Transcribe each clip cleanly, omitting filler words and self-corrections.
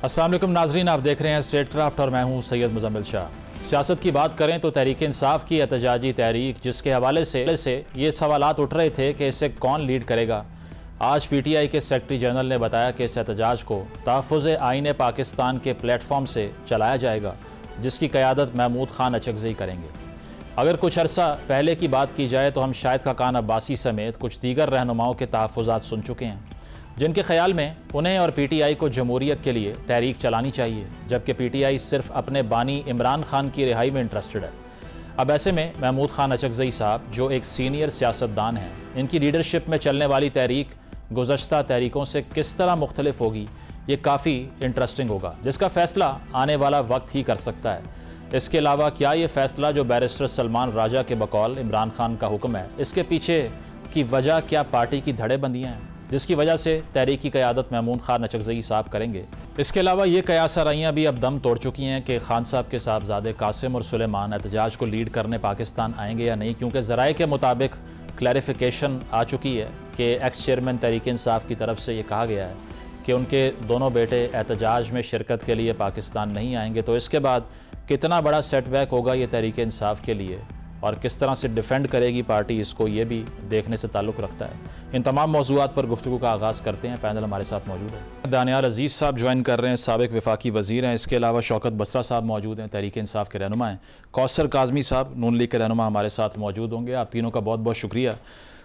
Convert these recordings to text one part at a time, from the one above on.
अस्सलाम वालेकुम नाजरीन, आप देख रहे हैं स्टेट क्राफ्ट और मैं हूं सैयद मुजम्मिल शाह। सियासत की बात करें तो तहरीक इंसाफ की एहतजाजी तहरीक, जिसके हवाले से ये सवालात उठ रहे थे कि इसे कौन लीड करेगा। आज PTI के सेक्रेटरी जनरल ने बताया कि इस एहतजाज को तहफ़्फ़ुज़ आईन पाकिस्तान के प्लेटफॉर्म से चलाया जाएगा, जिसकी क़यादत महमूद खान अचकज़ई करेंगे। अगर कुछ अरसा पहले की बात की जाए तो हम शाहिद खाकान अब्बासी समेत कुछ दीगर रहनुमाओं के तहफ़्फ़ुज़ात सुन चुके हैं, जिनके ख्याल में उन्हें और PTI को जमहूरियत के लिए तहरीक चलानी चाहिए, जबकि PTI सिर्फ अपने बानी इमरान खान की रिहाई में इंटरेस्टेड है। अब ऐसे में महमूद खान अचकज़ई साहब, जो एक सीनियर सियासतदान हैं, इनकी लीडरशिप में चलने वाली तहरीक गुज़श्ता तहरीकों से किस तरह मुख्तलिफ होगी, ये काफ़ी इंटरेस्टिंग होगा, जिसका फ़ैसला आने वाला वक्त ही कर सकता है। इसके अलावा क्या ये फ़ैसला जो बैरिस्टर सलमान राजा के बकौल इमरान खान का हुक्म है, इसके पीछे की वजह क्या पार्टी की धड़ेबंदियाँ हैं, जिसकी वजह से तहरीक की क़यादत महमूद खान अचकज़ई साहब करेंगे। इसके अलावा ये कयास आराइयाँ भी अब दम तोड़ चुकी हैं कि खान साहब के साहबजादे कासिम और सुलेमान एहतजाज को लीड करने पाकिस्तान आएंगे या नहीं, क्योंकि ज़राए के मुताबिक क्लैरिफिकेशन आ चुकी है कि एक्स चेयरमैन तहरीक इंसाफ की तरफ से ये कहा गया है कि उनके दोनों बेटे एहतजाज में शिरकत के लिए पाकिस्तान नहीं आएंगे। तो इसके बाद कितना बड़ा सेटबैक होगा ये तहरीक इंसाफ के लिए और किस तरह से डिफेंड करेगी पार्टी इसको, ये भी देखने से ताल्लुक़ रखता है। इन तमाम मौज़ूआत पर गुफ्तगू का आगाज़ करते हैं। पैनल हमारे साथ मौजूद है। दानियाल अजीज़ साहब ज्वाइन कर रहे हैं, साबिक़ वफाकी वज़ीर हैं। इसके अलावा शौकत बसरा साहब मौजूद हैं, तहरीक इंसाफ के रहनुमा हैं। कौसर काज़मी साहब नून लीग के रहनुमा हमारे साथ मौजूद होंगे। आप तीनों का बहुत बहुत शुक्रिया।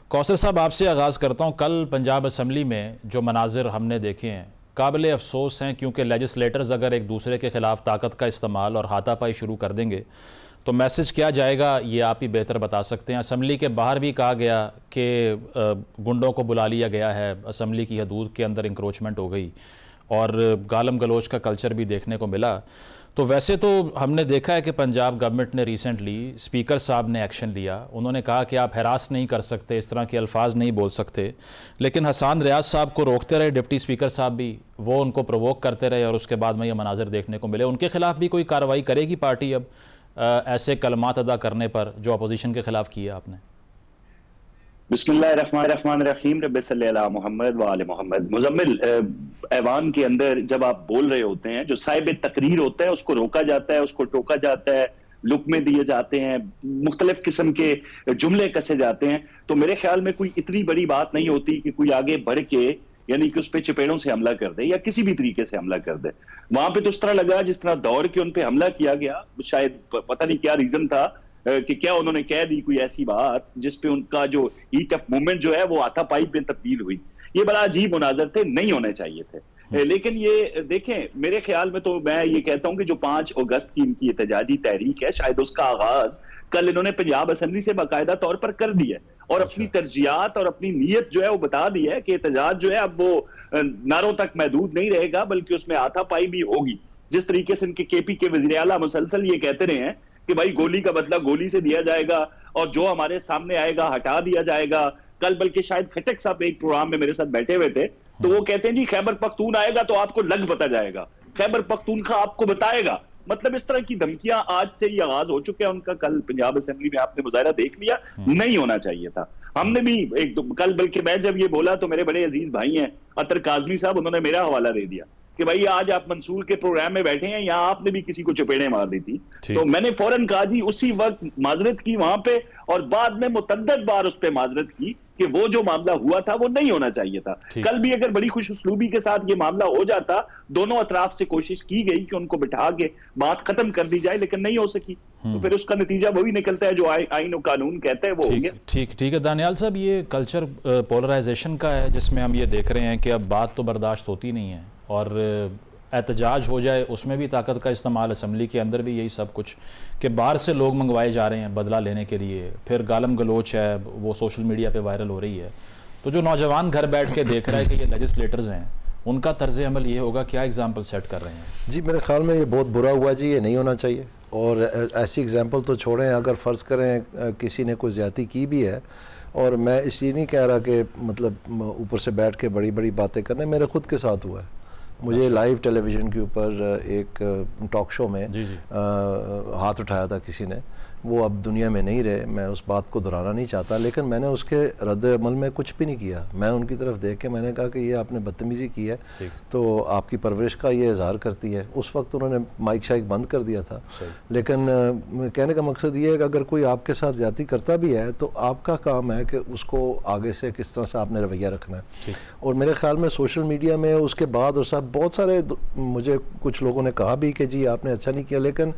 कौसर साहब, आपसे आगाज़ करता हूँ। कल पंजाब असम्बली में जो मनाजिर हमने देखे हैं काबिल अफसोस हैं, क्योंकि लेजिस्लेटर्स अगर एक दूसरे के ख़िलाफ़ ताकत का इस्तेमाल और हाथापाई शुरू कर देंगे तो मैसेज क्या जाएगा, ये आप ही बेहतर बता सकते हैं। असम्बली के बाहर भी कहा गया कि गुंडों को बुला लिया गया है, असम्बली की हदूद के अंदर इंक्रोचमेंट हो गई और गालम गलोच का कल्चर भी देखने को मिला। तो वैसे तो हमने देखा है कि पंजाब गवर्नमेंट ने रिसेंटली स्पीकर साहब ने एक्शन लिया, उन्होंने कहा कि आप हरास नहीं कर सकते, इस तरह के अल्फाज नहीं बोल सकते, लेकिन हसान रियाज साहब को रोकते रहे डिप्टी स्पीकर साहब भी, वो उनको प्रोवोक करते रहे और उसके बाद में ये मनाजिर देखने को मिले। उनके खिलाफ भी कोई कार्रवाई करेगी पार्टी अब ऐसे कलमात अदा करने पर जो अपोजिशन के खिलाफ किया आपने? बिस्मिल्लाहिर्रहमानिर्रहीम, रब्बि सल्लि अला मुहम्मद व आले मुहम्मद। मुजम्मिल, ऐवान के अंदर जब आप बोल रहे होते हैं, जो साहिब तकरीर होता है उसको रोका जाता है, उसको टोका जाता है, लुकमे दिए जाते हैं, मुख्तलिफ किस्म के जुमले कसे जाते हैं, तो मेरे ख्याल में कोई इतनी बड़ी बात नहीं होती कि कोई आगे बढ़ के यानी कि उस पर चपेड़ों से हमला कर दे या किसी भी तरीके से हमला कर दे। वहां पे तो उस तरह लगा जिस तरह दौड़ के उन पे हमला किया गया, शायद पता नहीं क्या रीजन था कि क्या उन्होंने कह दी कोई ऐसी बात जिसपे उनका जो हीट ऑफ मूवमेंट जो है वो हाथापाई पे तब्दील हुई। ये बड़ा अजीब मुनाजर थे, नहीं होने चाहिए थे। लेकिन ये देखें, मेरे ख्याल में तो मैं ये कहता हूं कि जो 5 अगस्त की इनकी एहतजाजी तहरीक है, शायद उसका आगाज कल इन्होंने पंजाब असेंबली से बाकायदा तौर पर कर दिया और अपनी तरजीहात और अपनी नीयत जो है वो बता दी है कि एहतजाज जो है अब वो नारों तक महदूद नहीं रहेगा, बल्कि उसमें हाथापाई भी होगी। जिस तरीके से इनके KP के वज़ीर आला मुसलसल ये कहते रहे हैं कि भाई गोली का बदला गोली से दिया जाएगा और जो हमारे सामने आएगा हटा दिया जाएगा। कल बल्कि शायद खटक साहब एक प्रोग्राम में मेरे साथ बैठे हुए थे, तो वो कहते हैं जी खैबर पख्तून आएगा तो आपको लग पता जाएगा, खैबर पख्तूनख्वा आपको बताएगा। मतलब इस तरह की धमकियां आज से ही आगाज हो चुके हैं उनका। कल पंजाब असेंबली में आपने मुजाहरा देख लिया, नहीं होना चाहिए था। हमने भी कल बल्कि मैं जब ये बोला तो मेरे बड़े अजीज भाई हैं अतर काजमी साहब, उन्होंने मेरा हवाला दे दिया कि भाई आज आप मंसूर के प्रोग्राम में बैठे हैं, यहाँ आपने भी किसी को चपेड़े मार दी थी। तो मैंने फौरन कहा जी, उसी वक्त माजरत की वहां पे और बाद में मुतद्दद बार उस पर माजरत की कि वो जो मामला हुआ था वो नहीं होना चाहिए था। कल भी अगर बड़ी खुश उसलूबी के साथ ये मामला हो जाता, दोनों अतराफ से कोशिश की गई कि उनको बिठा के बात खत्म कर दी जाए, लेकिन नहीं हो सकी, तो फिर उसका नतीजा वही निकलता है जो आईन और कानून कहता है वो हो गया। ठीक है दानियाल साहब, ये कल्चर पोलराइजेशन का है जिसमें हम ये देख रहे हैं कि अब बात तो बर्दाश्त होती नहीं है और एहतजाज हो जाए उसमें भी ताकत का इस्तेमाल, असम्बली के अंदर भी यही सब कुछ कि बाहर से लोग मंगवाए जा रहे हैं बदला लेने के लिए, फिर गालम गलोच है वो सोशल मीडिया पे वायरल हो रही है। तो जो नौजवान घर बैठ के देख रहा है कि ये लेजिस्लेटर्स हैं, उनका तर्ज अमल ये होगा, क्या एग्जाम्पल सेट कर रहे हैं? जी मेरे ख्याल में ये बहुत बुरा हुआ जी, ये नहीं होना चाहिए। और ऐसी एग्जाम्पल तो छोड़ें, अगर फ़र्ज़ करें किसी ने कोई ज़्यादती की भी है, और मैं इसलिए नहीं कह रहा कि मतलब ऊपर से बैठ के बड़ी बड़ी बातें करने, मेरे खुद के साथ हुआ है। मुझे लाइव टेलीविज़न के ऊपर एक टॉक शो में हाथ उठाया था किसी ने, वो अब दुनिया में नहीं रहे, मैं उस बात को दोहराना नहीं चाहता, लेकिन मैंने उसके रद्द अमल में कुछ भी नहीं किया। मैं उनकी तरफ देख के मैंने कहा कि ये आपने बदतमीज़ी की है तो आपकी परवरिश का ये इजहार करती है। उस वक्त उन्होंने माइक शाइक बंद कर दिया था, लेकिन कहने का मकसद ये है कि अगर कोई आपके साथ ज़्यादती करता भी है तो आपका काम है कि उसको आगे से किस तरह से आपने रवैया रखना है। और मेरे ख्याल में सोशल मीडिया में उसके बाद और साहब बहुत सारे मुझे कुछ लोगों ने कहा भी कि जी आपने अच्छा नहीं किया, लेकिन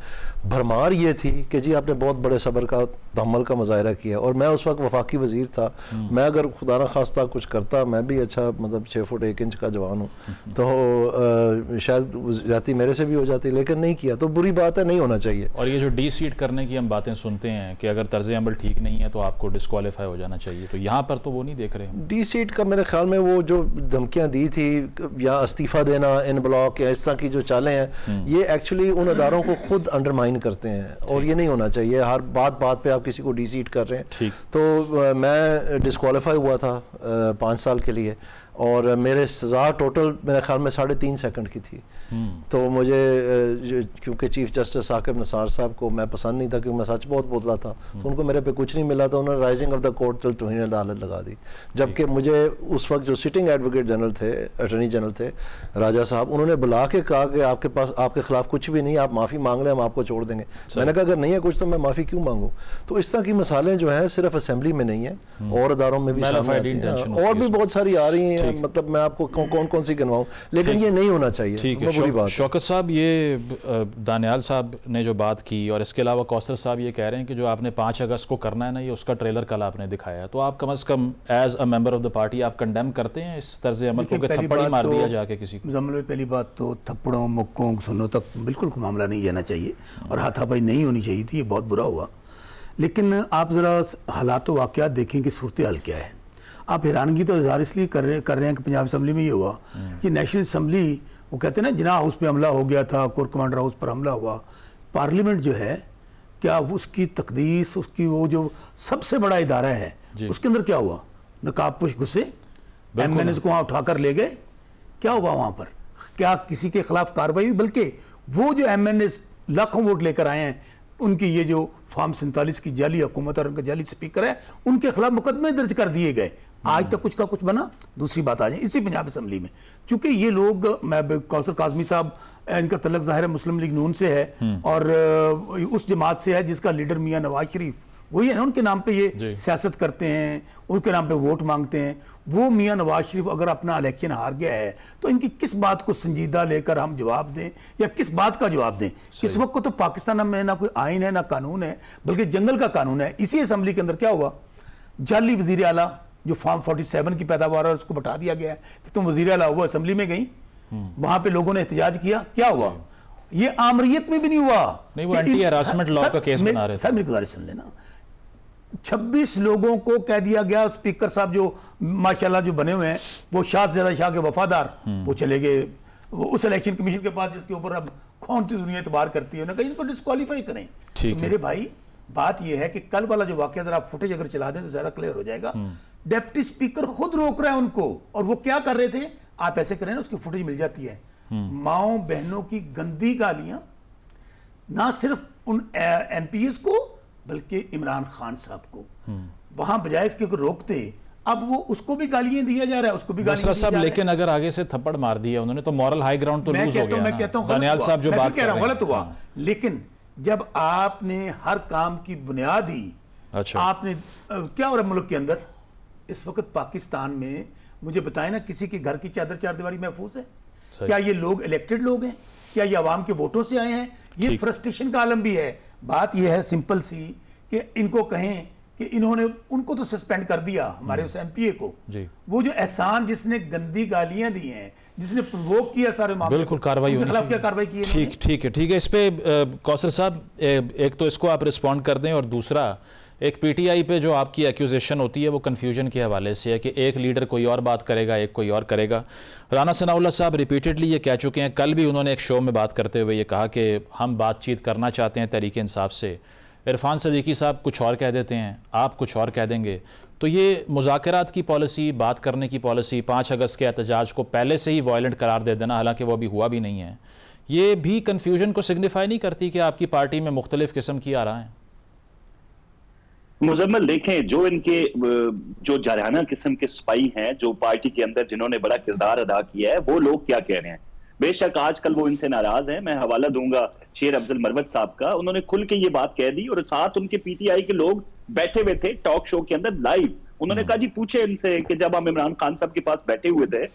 भरमार ये थी कि जी आपने बहुत बड़े सब्र का तहम्मुल का मुजाहिरा किया। और मैं उस वक्त वफाकी वजीर था, मैं अगर खुदा न खास्ता कुछ करता, मैं भी अच्छा मतलब 6 फुट 1 इंच का जवान हूँ, तो शायद जाती मेरे से भी हो जाती, लेकिन नहीं किया तो बुरी बात है, नहीं होना चाहिए। और ये जो डी सीट करने की हम बातें सुनते हैं कि अगर तर्ज अमल ठीक नहीं है तो आपको डिस्क्वालीफाई हो जाना चाहिए, तो यहाँ पर तो वो नहीं देख रहे हैं। डी सीट का मेरे ख्याल में वो जो धमकियाँ दी थी या इस्तीफ़ा देना इन ब्लॉक या इस तरह की जो चालें हैं, ये एक्चुअली उन अदारों को खुद अंडरमाइन करते हैं और ये नहीं होना चाहिए। हर बात पे आप किसी को डी सीट कर रहे हैं। तो मैं डिस्क्वालीफाई हुआ था 5 साल के लिए और मेरे सज़ा टोटल मेरे ख्याल में 3.5 सेकंड की थी। तो मुझे क्योंकि चीफ जस्टिस साकिब नसार साहब को मैं पसंद नहीं था क्योंकि मैं सच बहुत बोलता था, तो उनको मेरे पे कुछ नहीं मिला, तो उन्होंने rising of the court till तौहीन अदालत लगा दी। जबकि मुझे उस वक्त जो सिटिंग एडवोकेट जनरल थे, अटॉर्नी जनरल थे राजा साहब, उन्होंने बुला के कहा कि आपके पास आपके खिलाफ कुछ भी नहीं, आप माफ़ी मांग लें, हम आपको छोड़ देंगे। मैंने कहा अगर नहीं है कुछ तो मैं माफ़ी क्यों मांगूँ। तो इस तरह की मसालें जो हैं सिर्फ असेंबली में नहीं है और अदारों में भी और भी बहुत सारी आ रही हैं, मतलब मैं आपको कौन कौन सी गिनवाऊं, लेकिन ये नहीं होना चाहिए। ठीक है बुरी बात। शौकत साहब, ये दानियाल साहब ने जो बात की और इसके अलावा कौसर साहब ये कह रहे हैं कि जो आपने 5 अगस्त को करना है ना, ये उसका ट्रेलर कल आपने दिखाया, तो आप कम से कम as a member of the party आप कंडेम करते हैं इस तर्ज अमल को कि थप्पड़ ही मार दिया जाके किसी को? मुज़म्मिल, पहली बात तो थप्पड़ों मुक्कों सुनों तक बिल्कुल मामला नहीं जाना चाहिए और हाथापाई नहीं होनी चाहिए थी, ये बहुत बुरा हुआ। लेकिन आप ज़रा हालात वाक़यात देखें कि सूरत हाल क्या है। आप हैरानगी तो इजहार इसलिए कर रहे हैं कि पंजाब असम्बली में ये हुआ कि नेशनल असम्बली, वो कहते हैं ना जिना हाउस पे हमला हो गया था, कोर कमांडर हाउस पर हमला हुआ, पार्लियामेंट जो है क्या उसकी तकदीस, उसकी वो जो सबसे बड़ा इदारा है, उसके अंदर क्या हुआ? नकाबपोश घुसे, एमएनएस को वहाँ उठाकर ले गए, क्या हुआ वहाँ पर? क्या किसी के खिलाफ कार्रवाई हुई? बल्कि वो जो एमएनएस लाखों वोट लेकर आए हैं, उनकी ये जो फॉर्म 47 की जाली हुकूमत और उनका जाली स्पीकर है, उनके खिलाफ मुकदमे दर्ज कर दिए गए। आज तक कुछ का कुछ बना। दूसरी बात आ जाए इसी पंजाब असम्बली में, चूंकि ये लोग, मैं कौसर काज़मी साहब, इनका तल्लक ज़ाहिर है मुस्लिम लीग नून से है और उस जमात से है जिसका लीडर मियाँ नवाज शरीफ वही है ना, उनके नाम पे ये सियासत करते हैं, उनके नाम पे वोट मांगते हैं। वो मियाँ नवाज शरीफ अगर अपना इलेक्शन हार गया है तो इनकी किस बात को संजीदा लेकर हम जवाब दें या किस बात का जवाब दें? इस वक्त को तो पाकिस्तान में ना कोई आइन है ना कानून है, बल्कि जंगल का कानून है। इसी असम्बली के अंदर क्या हुआ? जाली वजीर आला जो फॉर्म 47 की पैदावार है उसको बता दिया गया है कि तुम वजीर आला हो। असम्बली में गई, वहां पे लोगों ने एहतजाज किया, क्या हुआ? ये आमरीत में भी नहीं हुआ। नहीं, वो एंटी हैरासमेंट लॉ का केस बना रहे थे। सर मेरी गुजारिश सुन लेना, 26 लोगों को कह दिया गया। स्पीकर साहब जो माशाल्लाह जो बने हुए हैं, वो शाहज़ादा शाह के वफादार, वो चले गए उस इलेक्शन कमीशन के पास जिसके ऊपर अब कौन सी दुनिया एतबार करती है, उन्होंने कहा इनको डिस्क्वालीफाई करें। तो मेरे भाई बात यह है कि कल वाला जो वाकया अगर आप फुटेज अगर चला दें तो ज्यादा क्लियर हो जाएगा। डिप्टी स्पीकर खुद रोक रहा है उनको, और वो क्या कर रहे थे? आप ऐसे करें ना, उसकी फुटेज मिल जाती है। माओ बहनों की गंदी गालियां ना सिर्फ उन एमपीएस को बल्कि इमरान खान साहब को, वहां बजाय इसके रोकते, अब वो उसको भी गालियां दिया जा रहा है, उसको भी गालियां सब। लेकिन अगर आगे से थप्पड़ मार दिया उन्होंने तो मॉरल हाई ग्राउंड तो लूज हो गया। मैं कहता हूं दानियाल साहब जो बात कह रहा हूं गलत हुआ। लेकिन जब आपने हर काम की बुनियाद ही आपने क्या हो रहा है मुल्क के अंदर इस वक्त पाकिस्तान में, मुझे बताएं ना, किसी के घर की चादर चार दीवारी महफूज है? क्या ये लोग इलेक्टेड लोग हैं? क्या ये आवाम के वोटों से आए हैं? ये फ्रस्ट्रेशन का आलम भी है। बात ये है सिंपल सी कि इनको कहें कि इन्होंने उनको तो सस्पेंड कर दिया, हमारे उस एमपीए को, वो जो एहसान जिसने गंदी गालियां दी हैं, जिसने प्रोवोक किया सारे मामले, बिल्कुल कार्रवाई होनी चाहिए। क्या कार्रवाई की है? ठीक है। इस पे कौसर साहब एक तो इसको आप रिस्पॉन्ड कर दें, और दूसरा एक पीटीआई पे जो आपकी एक्यूजेशन होती है वो कन्फ्यूजन के हवाले से है कि एक लीडर कोई और बात करेगा, एक कोई और करेगा। राना सनाउल्लाह साहब रिपीटेडली ये कह चुके हैं, कल भी उन्होंने एक शो में बात करते हुए ये कहा कि हम बातचीत करना चाहते हैं तहरीक इंसाफ से। इरफान सदीकी साहब कुछ और कह देते हैं, आप कुछ और कह देंगे। तो ये मुज़ाकरात की पॉलिसी, बात करने की पॉलिसी, 5 अगस्त के एहतजाज को पहले से ही वायलेंट करार दे देना, हालांकि वो अभी हुआ भी नहीं है, ये भी कन्फ्यूजन को सिग्निफाई नहीं करती कि आपकी पार्टी में मुख्तलिफ किस्म की आ रहा है? मुजम्मल देखें, जो इनके जो जारहाना किस्म के स्पाई हैं जो पार्टी के अंदर जिन्होंने बड़ा किरदार अदा किया है, वो लोग क्या कह रहे हैं। बेशक आजकल वो इनसे नाराज हैं, मैं हवाला दूंगा शेर अफजल मरवत साहब का, उन्होंने खुल के ये बात कह दी और साथ उनके पीटीआई के लोग बैठे हुए थे टॉक शो के अंदर लाइव। उन्होंने कहा जी पूछे इनसे कि जब हम इमरान खान साहब के पास बैठे हुए थे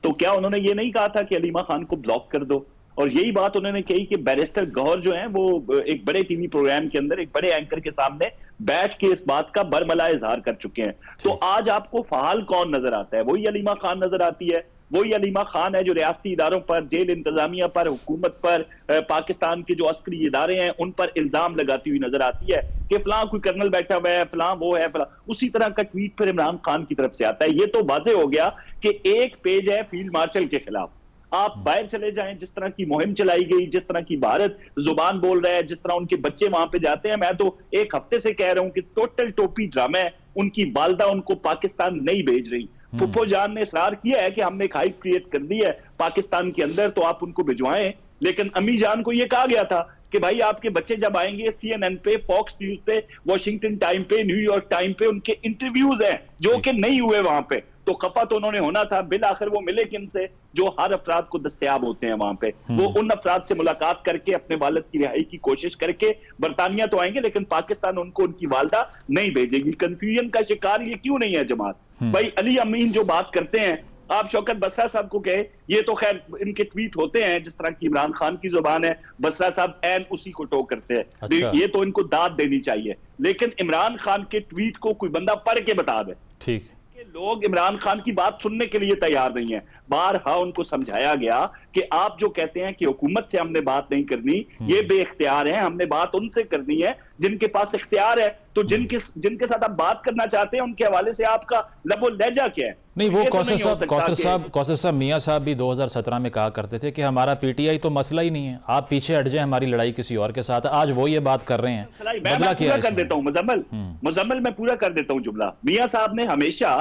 तो क्या उन्होंने ये नहीं कहा था कि अलीमा खान को ब्लॉक कर दो। और यही बात उन्होंने कही कि बैरिस्टर गौहर जो हैं वो एक बड़े टीवी प्रोग्राम के अंदर एक बड़े एंकर के सामने बैठ के इस बात का बरमला इजहार कर चुके हैं। तो आज आपको फाल कौन नजर आता है? वही अलीमा खान नजर आती है। वही अलीमा खान है जो रियासती इदारों पर, जेल इंतजामिया पर, हुकूमत पर, पाकिस्तान के जो अस्करी इदारे हैं उन पर इल्जाम लगाती हुई नजर आती है कि फलां कोई कर्नल बैठा हुआ है, फलां वो है, फलां। उसी तरह का ट्वीट फिर इमरान खान की तरफ से आता है। ये तो वाजे हो गया कि एक पेज है फील्ड मार्शल के खिलाफ। आप बाहर चले जाएं, जिस तरह की मुहिम चलाई गई, जिस तरह की भारत जुबान बोल रहा है, जिस तरह उनके बच्चे वहां पे जाते हैं, मैं तो एक हफ्ते से कह रहा हूं कि टोटल टोपी ड्रामा है। उनकी वालदा उनको पाकिस्तान नहीं भेज रही। फुप्पो जान ने इसरार किया है कि हमने एक हाइप क्रिएट कर दी है पाकिस्तान के अंदर, तो आप उनको भिजवाएं। लेकिन अम्मी जान को यह कहा गया था कि भाई आपके बच्चे जब आएंगे CNN पे, फॉक्स न्यूज पे, वॉशिंगटन टाइम पे, न्यूयॉर्क टाइम पे उनके इंटरव्यूज हैं जो कि नहीं हुए वहां पे। तो खफा तो उन्होंने होना था। बिल आखिर वो मिले किन से? जो हर अफराद को दस्तयाब होते हैं वहां पे। वो उन अफराद से मुलाकात करके अपने वालिद की रिहाई की कोशिश करके बरतानिया तो आएंगे, लेकिन पाकिस्तान उनको उनकी वालदा नहीं भेजेगी। कंफ्यूजन का शिकार ये क्यों नहीं है जमात? भाई अली अमीन जो बात करते हैं, आप शौकत बसरा साहब को कहे, ये तो खैर इनके ट्वीट होते हैं जिस तरह की इमरान खान की जुबान है, बसरा साहब एन उसी को टोक करते हैं। अच्छा। ये तो इनको दाद देनी चाहिए। लेकिन इमरान खान के ट्वीट को कोई बंदा पढ़ के बता दे। ठीक, लोग इमरान खान की बात सुनने के लिए तैयार नहीं है। बारहा उनको समझाया गया कि आप जो कहते हैं कि हुकूमत से हमने बात नहीं करनी, ये बेइख्तियार हैं, हमने बात उनसे करनी है जिनके पास इख्तियार है। तो जिनके साथ आप बात करना चाहते हैं उनके हवाले से आपका लबो लहजा क्या है? नहीं, वो कौसर साहब मियां साहब भी 2017 में कहा करते थे कि हमारा पीटीआई तो मसला ही नहीं है, आप पीछे हट जाए, हमारी लड़ाई किसी और के साथ। आज वो ये बात कर रहे हैं। मैं पूरा कर देता हूँ मुजम्मल, मैं पूरा कर देता हूँ जुमला। मियां साहब ने हमेशा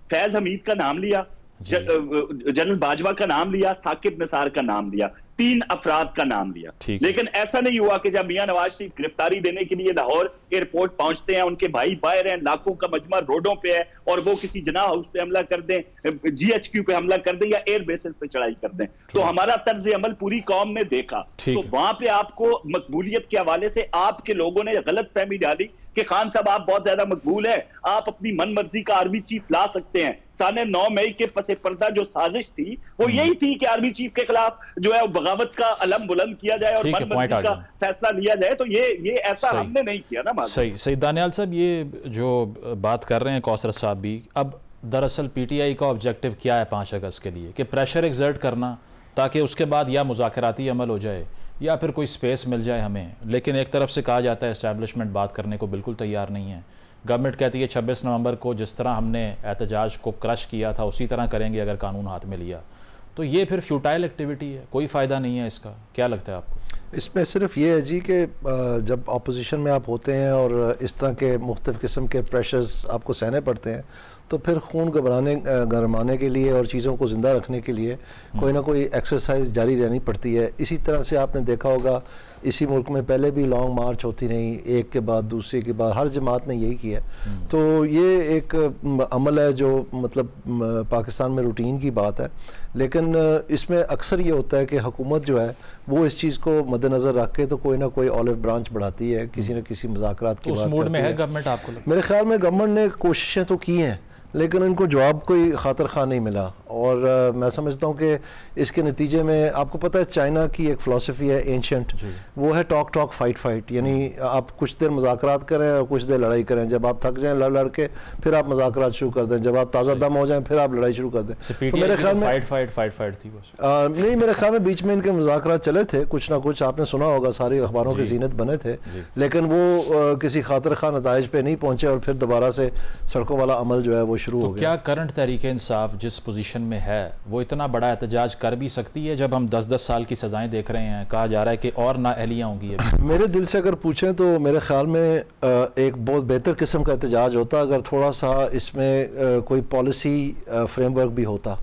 फैज हमीद का नाम लिया, जनरल बाजवा का नाम लिया, साकिब निसार का नाम लिया, 3 अफराद का नाम लिया। लेकिन ऐसा नहीं हुआ कि जब मियां नवाज शरीफ गिरफ्तारी देने के लिए लाहौर एयरपोर्ट पहुंचते हैं, उनके भाई बाहर हैं, लाखों का मजमा रोडों पे है, और वो किसी जना हाउस पे हमला कर दें, GHQ पे हमला कर दें या एयर बेसिस पे चढ़ाई कर दें। तो हमारा तर्ज अमल पूरी कौम ने देखा। तो वहां पे आपको मकबूलियत के हवाले से आपके लोगों ने गलत फहमी डाली कि खान साहब आप बहुत ज्यादा मकबूल है, आप अपनी मन मर्जी का आर्मी चीफ ला सकते हैं। साने 9 मई के पसे पर्दा जो साजिश थी वो यही थी कि आर्मी चीफ के खिलाफ जो है बगावत का अलम बुलंद किया जाए और मन मर्जी का फैसला लिया जाए। तो ये ऐसा हमने नहीं किया ना। सही दानियाल साहब, ये जो बात कर रहे हैं कौसर साहब भी, अब दरअसल PTI का ऑब्जेक्टिव क्या है 5 अगस्त के लिए? कि प्रेशर एक्सर्ट करना ताकि उसके बाद या मुज़ाकराती अमल हो जाए या फिर कोई स्पेस मिल जाए हमें। लेकिन एक तरफ से कहा जाता है इस्टेब्लिशमेंट बात करने को बिल्कुल तैयार नहीं है। गवर्नमेंट कहती है 26 नवंबर को जिस तरह हमने एहतजाज को क्रश किया था उसी तरह करेंगे अगर कानून हाथ में लिया। तो ये फिर फ्यूटाइल एक्टिविटी है, कोई फ़ायदा नहीं है इसका। क्या लगता है आपको? इसमें सिर्फ ये है जी कि जब अपोजिशन में आप होते हैं और इस तरह के मुख्तलिफ़ किस्म के प्रेशर्स आपको सहने पड़ते हैं, तो फिर खून गरमाने के लिए और चीज़ों को ज़िंदा रखने के लिए कोई ना कोई एक्सरसाइज जारी रहनी पड़ती है। इसी तरह से आपने देखा होगा इसी मुल्क में पहले भी लॉन्ग मार्च होती रही, एक के बाद दूसरे के बाद, हर जमात ने यही किया। तो ये एक अमल है जो मतलब पाकिस्तान में रूटीन की बात है। लेकिन इसमें अक्सर ये होता है कि हुकूमत जो है वो इस चीज़ को मद्देनज़र रख के तो कोई ना कोई ऑलिव ब्रांच बढ़ाती है, किसी न किसी मुज़ाकरात की बात करती है। गवर्नमेंट आपको मेरे ख्याल में गवर्नमेंट ने कोशिशें तो की हैं लेकिन इनको जवाब कोई खातर खा नहीं मिला। और मैं समझता हूँ कि इसके नतीजे में आपको पता है चाइना की एक फ़िलासफ़ी है एंशंट, वो है टॉक टॉक फाइट फाइट। यानी आप कुछ देर मुज़ाकरात करें और कुछ देर लड़ाई करें। जब आप थक जाएं लड़ के फिर आप मुज़ाकरात शुरू कर दें, जब आप ताज़ा दम हो जाएं फिर आप लड़ाई शुरू कर दें। तो मेरे ख्याल में फाइट थी नहीं, मेरे ख्याल में बीच में इनके मुज़ाकरात चले थे, कुछ ना कुछ आपने सुना होगा, सारी अखबारों की ज़ीनत बने थे, लेकिन वो किसी खातर खा नताइज पे नहीं पहुँचे और फिर दोबारा से सड़कों वाला अमल जो है वो शुरू हो गया। करंट तहरीक इंसाफ जिस पोजीशन में है वो इतना बड़ा एहतजाज कर भी सकती है जब हम 10-10 साल की सजाएं देख रहे हैं? कहा जा रहा है कि और नाअहलियाँ होंगी। मेरे दिल से अगर पूछें तो मेरे ख्याल में एक बहुत बेहतर किस्म का एहतजाज होता अगर थोड़ा सा इसमें कोई पॉलिसी फ्रेमवर्क भी होता।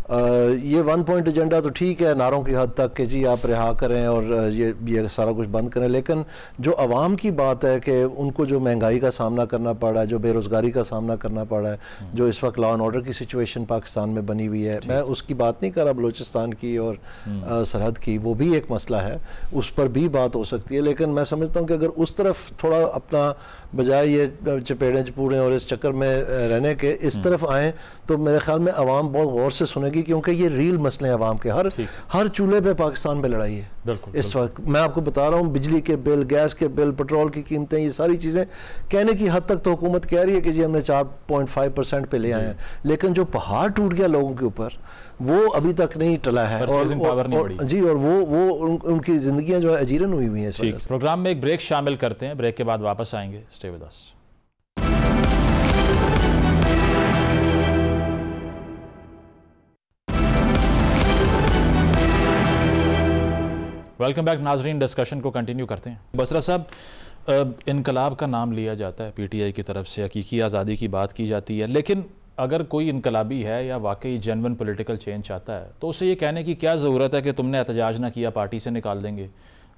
ये 1 पॉइंट एजेंडा तो ठीक है नारों की हद तक कि जी आप रिहा करें और ये सारा कुछ बंद करें, लेकिन जो आवाम की बात है कि उनको जो महंगाई का सामना करना पड़ रहा है, जो बेरोज़गारी का सामना करना पड़ रहा है, जो इस वक्त लॉ एंड ऑर्डर की सिचुएशन पाकिस्तान में बनी हुई है, मैं उसकी बात नहीं कर रहा बलूचिस्तान की और सरहद की, वो भी एक मसला है, उस पर भी बात हो सकती है। लेकिन मैं समझता हूँ कि अगर उस तरफ थोड़ा अपना बजाय ये चपेड़ें चपूड़ें और इस चक्कर में रहने के इस तरफ आएँ तो मेरे ख्याल में आवाम बहुत गौर से सुनेगी, क्योंकि ये रियल मसले हैं आवाम के। हर चूल्हे पे पाकिस्तान में लड़ाई है इस वक्त। मैं आपको बता रहा हूँ बिजली के बिल, गैस के बिल, पेट्रोल की कीमतें, ये सारी चीज़ें कहने की हद तक तो हुकूमत कह रही है कि जी हमने 4.5% पे ले आए हैं, लेकिन जो पहाड़ टूट गया लोगों के ऊपर वो अभी तक नहीं टला है और जी और वो उनकी जिंदगियां जो है अजीरन हुई हैं। प्रोग्राम में एक ब्रेक शामिल करते हैं, ब्रेक के बाद वापस आएंगे। Stay with us. Welcome back नाजरीन, डिस्कशन को कंटिन्यू करते हैं। बसरा साहब, इनकलाब का नाम लिया जाता है पीटीआई की तरफ से, हकीकी आज़ादी की बात की जाती है, लेकिन अगर कोई इनकलाबी है या वाकई जेन्युइन पॉलिटिकल चेंज चाहता है तो उसे ये कहने की क्या ज़रूरत है कि तुमने एहतजाज ना किया पार्टी से निकाल देंगे,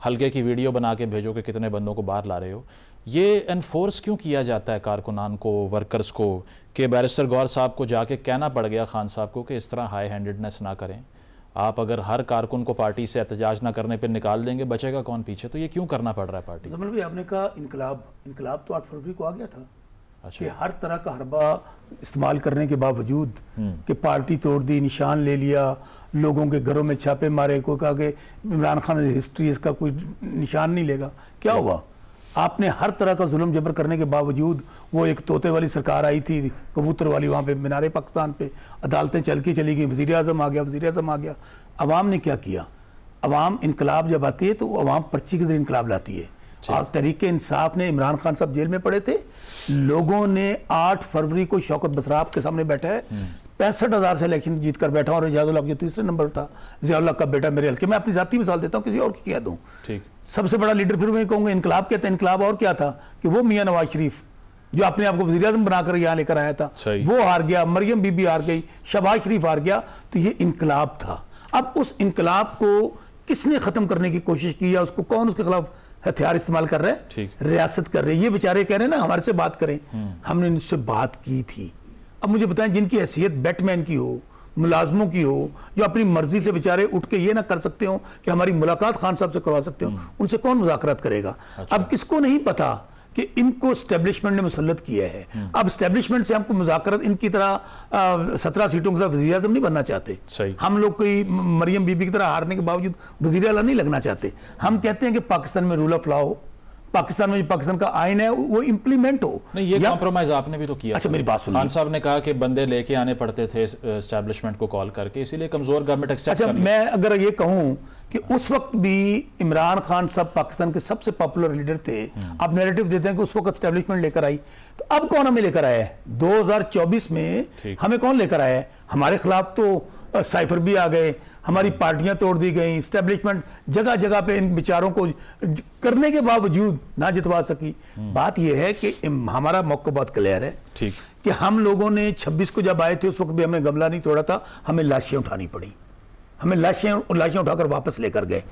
हल्के की वीडियो बना के भेजो कि कितने बंदों को बाहर ला रहे हो। ये एनफोर्स क्यों किया जाता है कारकुनान को, वर्कर्स को, कि बैरिस्टर गौर साहब को जाके कहना पड़ गया खान साहब को कि इस तरह हाई हैंडेडनेस ना करें, आप अगर हर कारकुन को पार्टी से एहतजाज ना करने पर निकाल देंगे बचेगा कौन पीछे? तो ये क्यों करना पड़ रहा है पार्टी? जमल भाई, आपने कहा इनकलाब तो 8 फरवरी को आ गया था। अच्छा। कि हर तरह का हरबा इस्तेमाल करने के बावजूद कि पार्टी तोड़ दी, निशान ले लिया, लोगों के घरों में छापे मारे, कोई कहा कि इमरान खान हिस्ट्री इसका कोई निशान नहीं लेगा। क्या हुआ? आपने हर तरह का जुल्म जबर करने के बावजूद, वो एक तोते वाली सरकार आई थी, कबूतर वाली, वहाँ पे मीनारे पाकिस्तान पे अदालतें चली गई, वज़ीर आज़म आ गया। अवाम ने क्या किया? अवाम इनकलाब जब आती है तो अवाम पर्ची के जरिए इनकलाब लाती है। और तहरीके इंसाफ ने, इमरान खान साहब जेल में पड़े थे, लोगों ने 8 फरवरी को शौकत बसराफ के सामने बैठा है, 65,000 से इलेक्शन जीत कर बैठा, और जियाउल्लाह जो तीसरे नंबर था, जियाउल्लाह का बेटा मेरे हल्के। मैं अपनी जाती मिसाल देता हूँ, किसी और की कह दूँ। सबसे बड़ा लीडर फिर मैं कहूँगा इनकलाब कहते हैं। इनकलाब और क्या था कि वो मियाँ नवाज शरीफ जो अपने आप को वज़ीर आज़म बनाकर यहाँ लेकर आया था, वो हार गया, मरियम बीबी हार गई, शहबाज शरीफ हार गया, तो ये इनकलाब था। अब उस इनकलाब को किसने खत्म करने की कोशिश की, या उसको कौन उसके खिलाफ हथियार इस्तेमाल कर रहे हैं? रियासत कर रही है। ये बेचारे कह रहे हैं ना हमारे से बात करें, हमने इनसे बात की थी। अब मुझे बताएं, जिनकी हैसियत बैटमैन की हो, मुलाजमों की हो, जो अपनी मर्जी से बेचारे उठ के ये ना कर सकते हो कि हमारी मुलाकात खान साहब से करवा सकते हो, उनसे कौन मुज़ाकरात करेगा? अच्छा। अब किसको नहीं पता कि इनको स्टैब्लिशमेंट ने मुसल्लत किया है। अब स्टैब्लिशमेंट से हमको मुज़ाकरत, इनकी तरह 17 सीटों के साथ वज़ीर आज़म नहीं बनना चाहते। हम लोग कोई मरियम बीबी की तरह हारने के बावजूद वज़ीर आला नहीं लगना चाहते। हम कहते हैं कि पाकिस्तान में रूल ऑफ लॉ हो, पाकिस्तान में जो पाकिस्तान का आइन है वो इंप्लीमेंट हो। नहीं, ये कॉम्प्रोमाइज आपने भी तो किया। अच्छा, मेरी बात सुनिए। खान साहब ने कहा कि बंदे लेके आने पड़ते थे एस्टैब्लिशमेंट को कॉल करके, इसीलिए कमजोर गवर्नमेंट एक्सेप्ट कर ली। मैं अगर ये कहूं कि उस वक्त भी इमरान खान साहब पाकिस्तान के सबसे पॉपुलर लीडर थे, आप नैरेटिव देते हैं कि उस वक्त एस्टैब्लिशमेंट लेकर आई, तो अब कौन हमें लेकर आया है? 2024 में हमें कौन लेकर आया है? हमारे खिलाफ तो साइफर भी आ गए, हमारी पार्टियां तोड़ दी गई, एस्टैब्लिशमेंट जगह जगह पे इन बेचारों को करने के बावजूद ना जितवा सकी। बात यह है कि हमारा मौका बहुत क्लियर है कि हम लोगों ने 26 को जब आए थे उस वक्त भी हमने गमला नहीं तोड़ा था, हमें लाशें उठानी पड़ी, हमें लाशें उठाकर वापस लेकर गए।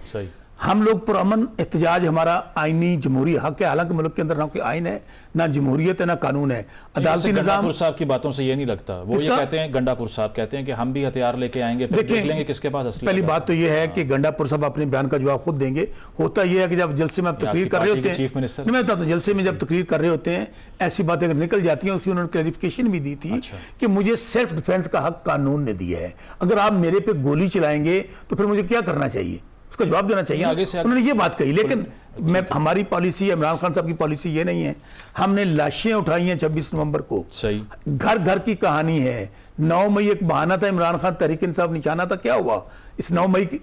हम लोग पुरअमन एहतजाज, हमारा आईनी जमहूरी हक है, हालांकि मुल्क के अंदर ना कोई आइन है, ना जमहूरियत है, ना कानून है। अदालती निजाम गंडापुर साहब की बातों से ये नहीं लगता, वो ये कहते हैं, गंडापुर साहब कहते हैं कि हम भी हथियार लेके आएंगे, फिर देख लेंगे किसके पास असली। पहली बात तो ये है कि गंडापुर साहब अपने बयान का जवाब खुद देंगे। होता यह है कि जब जलसे में आप तकरीर कर रहे होते हैं, चीफ मिनिस्टर, मैं बताता हूं, जलसे में जब तकरीर कर रहे होते हैं, ऐसी बातें अगर निकल जाती हैं, उसकी उन्होंने क्लैरिफिकेशन भी दी थी कि मुझे सेल्फ डिफेंस का हक कानून ने दिया है, अगर आप मेरे पे गोली चलाएंगे तो फिर मुझे क्या करना चाहिए, उसका जवाब देना चाहिए। आगे से उन्होंने ये बात कही। लेकिन मैं, हमारी पॉलिसी, इमरान खान साहब की पॉलिसी ये नहीं है। हमने लाशें उठाई हैं 26 नवंबर को, सही घर घर की कहानी है। 9 मई एक बहाना था, इमरान खान तहरीक इंसाफ निशाना था, क्या हुआ इस 9 मई की?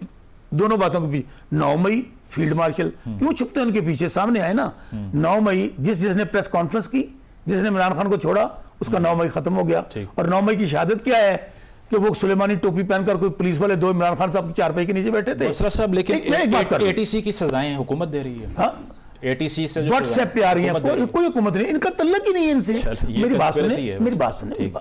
दोनों बातों के पीछे 9 मई फील्ड मार्शल क्यों छुपते हैं उनके पीछे? सामने आए ना। 9 मई जिसने प्रेस कॉन्फ्रेंस की, जिसने इमरान खान को छोड़ा, उसका 9 मई खत्म हो गया। और 9 मई की शहादत क्या है कि वो सुलेमानी टोपी पहनकर कोई पुलिस वाले 2 इमरान खान साहब की चारपाई के नीचे बैठे थे। साहब, लेकिन एक बात कर, एटीसी की सजाएं हुकूमत दे रही है। हाँ, एटीसी से व्हाट्सएप पे आ रही है, कोई हुकूमत नहीं, इनका तल्लक ही नहीं है इनसे। मेरी बात सुने,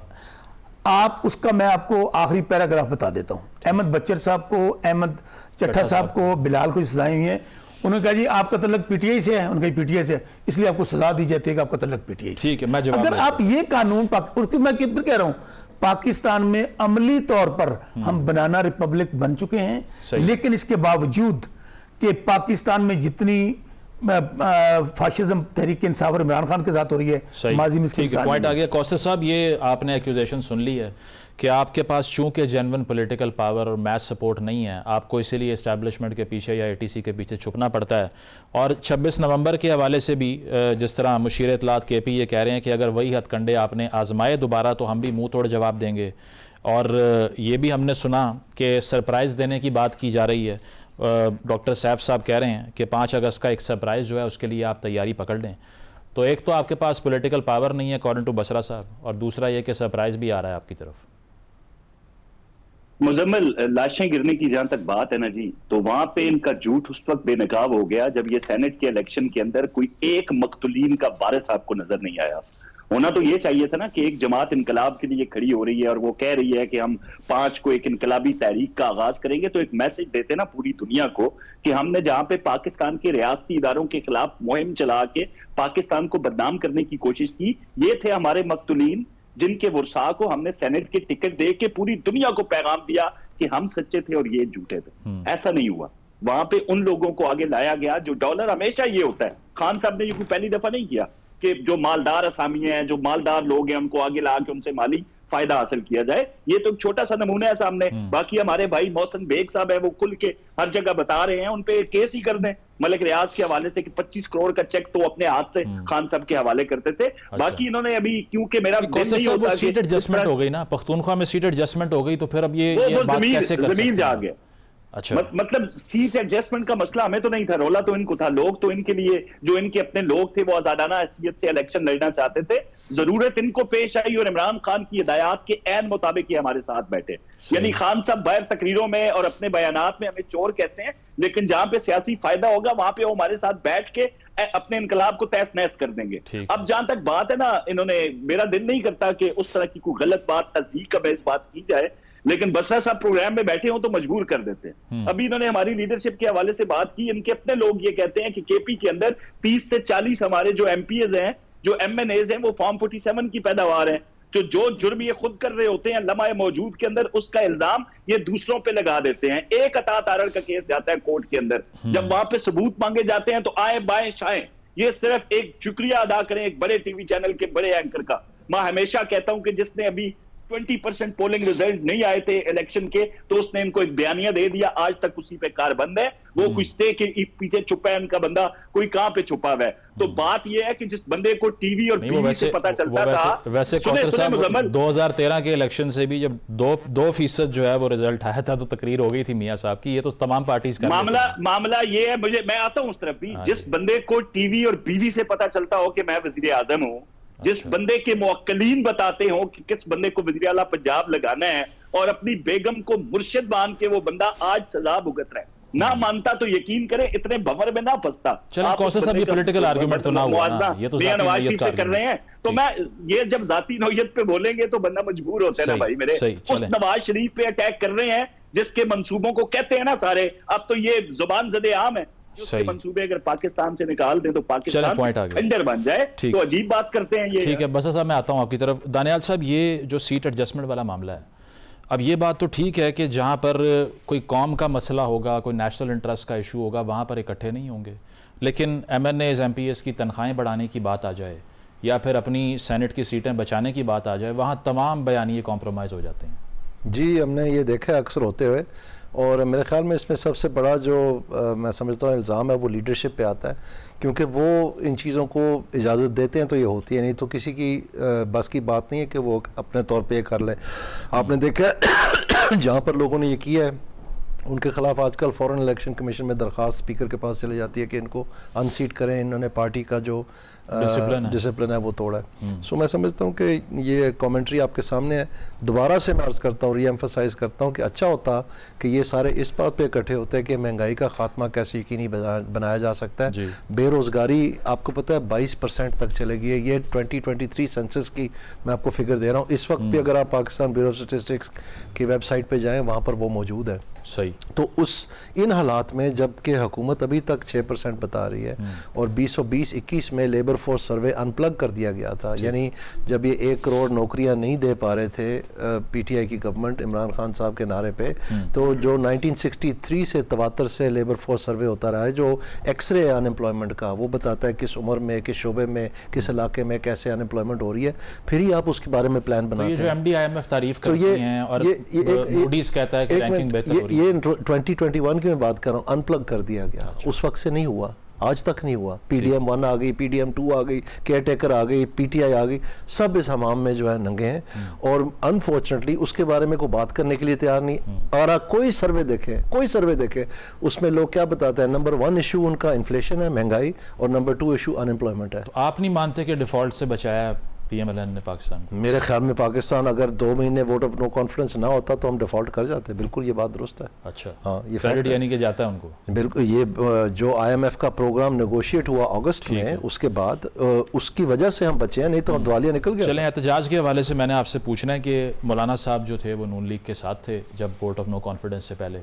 आप उसका मैं आपको आखिरी पैराग्राफ बता देता हूं। अहमद बच्चर साहब को, अहमद चट्टा साहब को, बिलाल को सजाएं हुई है। उन्होंने कहा जी आपका तल्लक पीटीआई से है, उनका पीटीआई से है, इसलिए आपको सजा दी जाती है कि आपका तल्लक पीटीआई। ठीक है, मैं जवाब अगर आप ये कानून मैं कह रहा हूं, पाकिस्तान में अमली तौर पर हम बनाना रिपब्लिक बन चुके हैं, लेकिन इसके बावजूद कि पाकिस्तान में जितनी फाशिज्म तहरीक इंसाफ और इमरान खान के साथ हो रही है, माजी में इसके पॉइंट आ गया। कौसर साहब, ये आपने एक्यूजेशन सुन ली है कि आपके पास चूंकि जेन्युइन पॉलिटिकल पावर और मैच सपोर्ट नहीं है, आपको इसीलिए एस्टैब्लिशमेंट के पीछे या एटीसी के पीछे छुपना पड़ता है। और 26 नवंबर के हवाले से भी जिस तरह मुशीर इत्तलात केपी ये कह रहे हैं कि अगर वही हथकंडे आपने आजमाए दोबारा तो हम भी मुंह तोड़ जवाब देंगे। और ये भी हमने सुना कि सरप्राइज़ देने की बात की जा रही है। डॉक्टर सैफ साहब कह रहे हैं कि 5 अगस्त का एक सरप्राइज़ जो है उसके लिए आप तैयारी पकड़ लें। तो एक तो आपके पास पॉलिटिकल पावर नहीं है अकॉर्डिंग टू बसरा साहब, और दूसरा ये कि सरप्राइज़ भी आ रहा है आपकी तरफ। मुजम्मिल, लाशें गिरने की जहां तक बात है ना जी, तो वहां पे इनका झूठ उस वक्त बेनकाब हो गया जब ये सेनेट के इलेक्शन के अंदर कोई एक मकतूलीन का वारिस आपको नजर नहीं आया। होना तो ये चाहिए था ना कि एक जमात इनकलाब के लिए खड़ी हो रही है और वो कह रही है कि हम 5 को एक इनकलाबी तहरीक का आगाज करेंगे, तो एक मैसेज देते ना पूरी दुनिया को कि हमने जहां पे पाकिस्तान के रियासती इदारों के खिलाफ मुहिम चला के पाकिस्तान को बदनाम करने की कोशिश की, ये थे हमारे मकतूलीन जिनके वर्सा को हमने सेनेट के टिकट दे के पूरी दुनिया को पैगाम दिया कि हम सच्चे थे और ये झूठे थे। ऐसा नहीं हुआ। वहां पे उन लोगों को आगे लाया गया जो डॉलर, हमेशा ये होता है, खान साहब ने ये कोई पहली दफा नहीं किया कि जो मालदार असामी हैं, जो मालदार लोग हैं, उनको आगे ला के उनसे माली फायदा हासिल किया जाए। ये तो छोटा सा नमूना है सामने। बाकी हमारे भाई मोहसिन बेग साहब है, वो खुल के हर जगह बता रहे हैं, उन पे केस ही कर दें मलिक रियाज के हवाले से कि 25 करोड़ का चेक तो अपने हाथ से खान साहब के हवाले करते थे। बाकी इन्होंने अभी, क्योंकि मेरा नहीं होता, सीट एडजस्टमेंट हो गई ना, पख्तूनख्वा में सीट एडजस्टमेंट हो गई, तो फिर अब ये बात कैसे कर सकते हैं? जमीन जा गया। अच्छा, मतलब सीट एडजस्टमेंट का मसला हमें तो नहीं था, रोला तो इनको था। लोग तो इनके लिए, जो इनके अपने लोग थे, वो आजादाना हैसियत से इलेक्शन लड़ना चाहते थे। जरूरत इनको पेश आई और इमरान खान की हिदायत के ऐन मुताबिक ही हमारे साथ बैठे। यानी खान साहब बाहर तकरीरों में और अपने बयानात में हमें चोर कहते हैं, लेकिन जहां पे सियासी फायदा होगा वहां पे वो हमारे साथ बैठ के अपने इनकलाब को तहस नहस कर देंगे। अब जहां तक बात है ना, इन्होंने, मेरा दिल नहीं करता कि उस तरह की कोई गलत बात, तज़ीक का बात की जाए, लेकिन बसरा साहब प्रोग्राम में बैठे हो तो मजबूर कर देते हैं। अभी इन्होंने हमारी लीडरशिप के हवाले से बात की। इनके अपने लोग ये कहते हैं कि केपी के अंदर 30 से 40 हमारे जो एमपीएज हैं, जो एमएनएज हैं, वो फॉर्म 47 की पैदावार हैं। जो जुर्म ये खुद कर रहे होते हैं लम्हा मौजूद के अंदर, उसका इल्जाम ये दूसरों पे लगा देते हैं। एक अता तारड़ का केस जाता है कोर्ट के अंदर, जब वहां पे सबूत मांगे जाते हैं तो आए बाएं शाएं, ये सिर्फ एक शुक्रिया अदा करें एक बड़े टीवी चैनल के बड़े एंकर का। मैं हमेशा कहता हूं कि जिसने अभी 20% पोलिंग रिजल्ट नहीं आए थे इलेक्शन के, तो उसने इनको एक बयानिया दे दिया, आज तक उसी पे कारबंद है। वो कुछ स्टे के पीछे छुपा है उनका बंदा, कोई कहाँ पे छुपा हुआ है। तो बात ये है कि जिस बंदे को टीवी और टीवी से पता चलता था, वैसे कौसर साहब 2013 के इलेक्शन से भी जब 2% जो है वो रिजल्ट आया था, तो तकरीर हो गई थी मियां साहब की। ये तो तमाम पार्टीज का मामला ये है। मैं आता हूं उस तरफ भी, जिस बंदे को टीवी और बीवी से पता चलता हो कि मैं वजीर आजम हूं, जिस बंदे के मुवक्किलीन बताते हो कि किस बंदे को वज़ीर आला पंजाब लगाना है, और अपनी बेगम को मुर्शिद मान के वो बंदा आज सजा भुगत रहा है, ना मानता तो यकीन करे इतने भंवर में ना फंसता। चलो कौसर साहब, ये पॉलिटिकल आर्गुमेंट तो ना हुआ ना, ये तो नवाज शरीफ से कर रहे हैं। तो मैं ये जब जाती नौयत पे बोलेंगे तो बंदा मजबूर होता है ना भाई मेरे। उस नवाज शरीफ पे अटैक कर रहे हैं जिसके मंसूबों को कहते हैं ना सारे, अब तो ये जुबान ज़दे आम है। मंसूबे अगर पाकिस्तान से निकाल दे तो पाकिस्तान खंडर बन जाए, तो अजीब बात करते हैं ये। ठीक है, बस साहब मैं आता हूं आपकी तरफ। दानियाल साहब, ये जो सीट एडजस्टमेंट वाला मामला है, अब ये बात तो ठीक है कि जहां पर कोई कौम का मसला होगा, कोई नेशनल इंटरेस्ट का इशू होगा, वहां पर इकट्ठे नहीं होंगे। लेकिन एमएनएज एमपीएस की तनख्वाहें बढ़ाने की बात आ जाए या फिर अपनी सेनेट की सीटें बचाने की बात आ जाए, वहाँ तमाम बयानिए कॉम्प्रोमाइज़ हो जाते हैं। जी, हमने ये देखा है अक्सर होते हुए, और मेरे ख्याल में इसमें सबसे बड़ा जो मैं समझता हूँ इल्ज़ाम है वो लीडरशिप पे आता है, क्योंकि वो इन चीज़ों को इजाज़त देते हैं तो ये होती है, नहीं तो किसी की बस की बात नहीं है कि वो अपने तौर पे ये कर ले। आपने देखा जहाँ पर लोगों ने ये किया है उनके ख़िलाफ़ आजकल फ़ौरन इलेक्शन कमीशन में दरख्वास्त स्पीकर के पास चले जाती है कि इनको अनसीट करें। इन्होंने पार्टी का जो डिसिप्लिन है वो तोड़ा है। सो मैं समझता हूँ कि ये कमेंट्री आपके सामने है। दोबारा से मैं अर्ज़ करता हूँ, री एम्फसाइज़ करता हूँ कि अच्छा होता कि ये सारे इस बात पे इकट्ठे होते हैं कि महंगाई का खात्मा कैसे यकीनी बनाया जा सकता है। बेरोज़गारी आपको पता है 22% तक चलेगी है। ये 2023 सेंसस की मैं आपको फिगर दे रहा हूँ। इस वक्त भी अगर आप पाकिस्तान ब्यूरो ऑफ स्टैटिस्टिक्स की वेबसाइट पे जाएं, वहाँ पर वो मौजूद है। सही। तो इन हालात में जबकि हुकूमत अभी तक 6% बता रही है और 2020-21 में लेबर फोर्स सर्वे अनप्लग कर दिया गया था, यानी जब ये 1 करोड़ नौकरियां नहीं दे पा रहे थे पीटीआई की गवर्नमेंट इमरान खान साहब के नारे पे, तो जो 1963 से 73 से लेबर फोर्स सर्वे होता रहा है जो एक्सरे अनएम्प्लॉयमेंट का वो बताता है किस उम्र में, किस शोबे में, किस इलाके में कैसे अनएम्प्लॉयमेंट हो रही है, फिर ही आप उसके बारे में प्लान बनाते हैं। ये जो एमडी IMF तारीफ करती हैं और मूडीज कहता है कि रैंकिंग बेहतर हो रही है। ये 2021 की मैं बात कर रहा हूँ, अनप्लग कर दिया गया। उस वक्त से नहीं हुआ, आज तक नहीं हुआ। PDM 1 आ गई, PDM 2 आ गई, केयर टेकर आ गई, PTI आ गई, सब इस हमाम में जो है नंगे हैं और अनफॉर्चुनेटली उसके बारे में कोई बात करने के लिए तैयार नहीं आ रहा। कोई सर्वे देखे उसमें लोग क्या बताते हैं, नंबर 1 इशू उनका इन्फ्लेशन है, महंगाई, और नंबर 2 इशू अनएम्प्लॉयमेंट है। तो आप नहीं मानते कि डिफॉल्ट से बचाया PMLN ने पाकिस्तान? मेरे ख्याल में पाकिस्तान अगर 2 महीने वोट ऑफ नो कॉन्फिडेंस ना होता तो हम डिफॉल्ट कर जाते। बिल्कुल ये बात दुरुस्त है। अच्छा, हाँ, ये क्रेडिट यानी कि जाता है उनको। बिल्कुल। ये जो IMF का प्रोग्राम नेगोशिएट हुआ अगस्त में, उसके बाद उसकी वजह से हम बचे हैं, नहीं तो दिवालिया निकल गया। चलें, एहतजाज के हवाले से मैंने आपसे पूछना है कि मौलाना साहब जो थे वो नून लीग के साथ थे जब वोट ऑफ नो कॉन्फिडेंस से पहले,